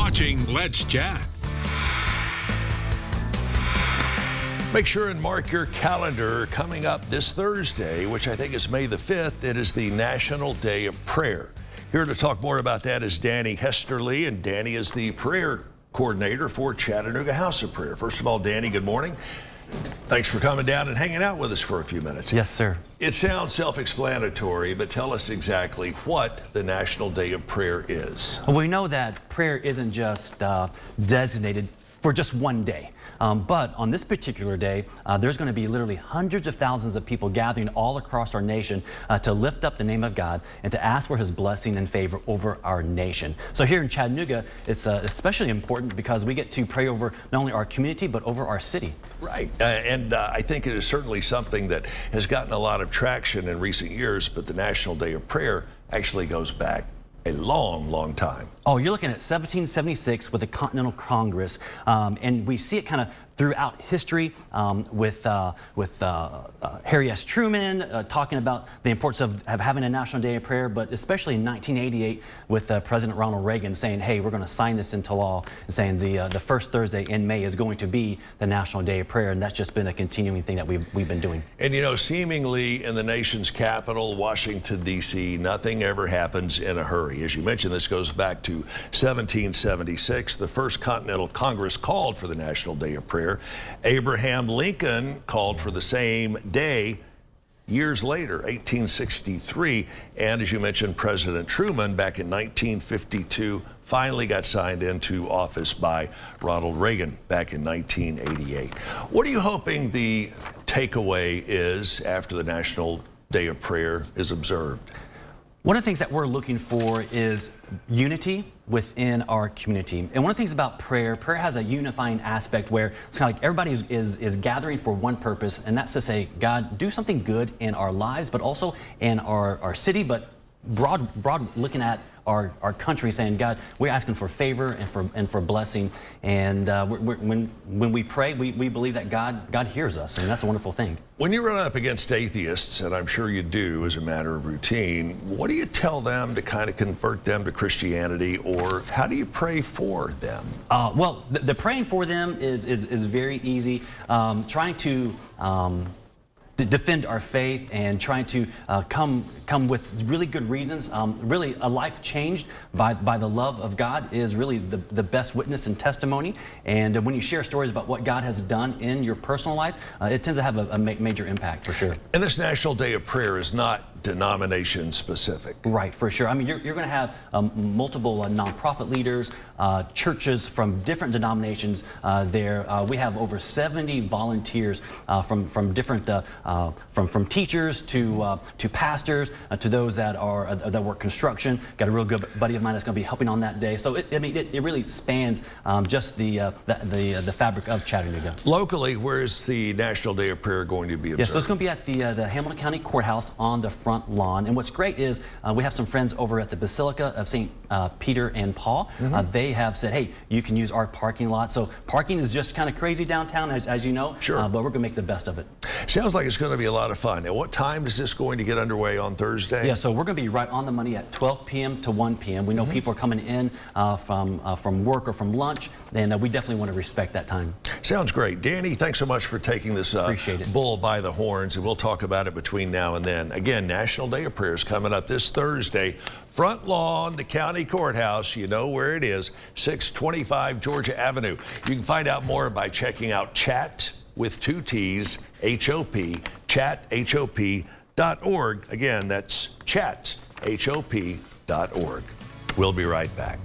watching Let's Chat. Make sure and mark your calendar. Coming up this Thursday, which I think is May the 5th, it is the National Day of Prayer. Here to talk more about that is Danny Hesterly, and Danny is the prayer coordinator for Chattanooga House of Prayer. First of all, Danny, good morning. Thanks for coming down and hanging out with us for a few minutes. Yes, sir. It sounds self-explanatory, but tell us exactly what the National Day of Prayer is. Well, we know that prayer isn't just designated for just one day. But on this particular day, there's going to be literally hundreds of thousands of people gathering all across our nation to lift up the name of God and to ask for his blessing and favor over our nation. So here in Chattanooga, it's especially important because we get to pray over not only our community, but over our city. Right. And I think it is certainly something that has gotten a lot of traction in recent years, but the National Day of Prayer actually goes back a long, long time. Oh, you're looking at 1776 with the Continental Congress, and we see it kind of throughout history with Harry S. Truman talking about the importance of having a National Day of Prayer, but especially in 1988 with President Ronald Reagan saying, hey, we're going to sign this into law, and saying the first Thursday in May is going to be the National Day of Prayer, and that's just been a continuing thing that we've been doing. And you know, seemingly in the nation's capital, Washington, D.C., nothing ever happens in a hurry. As you mentioned, this goes back to 1776. The first Continental Congress called for the National Day of Prayer. Abraham Lincoln called for the same day years later, 1863. And as you mentioned, President Truman back in 1952 finally got signed into office by Ronald Reagan back in 1988. What are you hoping the takeaway is after the National Day of Prayer is observed? One of the things that we're looking for is unity within our community. And one of the things about prayer has a unifying aspect where it's kind of like everybody is gathering for one purpose, and that's to say, God, do something good in our lives, but also in our city, but broad looking at our country, saying, God, we're asking for favor and for blessing. And when we pray, we believe that God hears us, and that's a wonderful thing. When you run up against atheists, and I'm sure you do as a matter of routine, what do you tell them to kind of convert them to Christianity, or how do you pray for them? Well, the praying for them is very easy. Trying to defend our faith and trying to come with really good reasons. Really, a life changed by the love of God is really the best witness and testimony. And when you share stories about what God has done in your personal life, it tends to have a major impact for sure. And this National Day of Prayer is not denomination specific. Right, for sure. I mean, you're going to have multiple nonprofit leaders, churches from different denominations there. We have over 70 volunteers from different, from teachers to pastors to those that work construction. Got a real good buddy of mine that's going to be helping on that day. So it really spans just the fabric of Chattanooga. Locally, where is the National Day of Prayer going to be observed? Yeah, so it's going to be at the Hamilton County Courthouse on the front lawn. And what's great is we have some friends over at the Basilica of St. Peter and Paul. They have said, hey, you can use our parking lot. So parking is just kind of crazy downtown, as you know. Sure. But we're going to make the best of it. Sounds like it's going to be a lot of fun. At what time is this going to get underway on Thursday? Yeah, so we're going to be right on the money at 12 p.m. to 1 p.m. We know people are coming in from work or from lunch, and we definitely want to respect that time. Sounds great. Danny, thanks so much for taking this bull by the horns, and we'll talk about it between now and then. Again, National Day of Prayer is coming up this Thursday. Front lawn, the county courthouse. You know where it is, 625 Georgia Avenue. You can find out more by checking out Chat with 2 T's, H-O-P, chathop.org. Again, that's chathop.org. We'll be right back.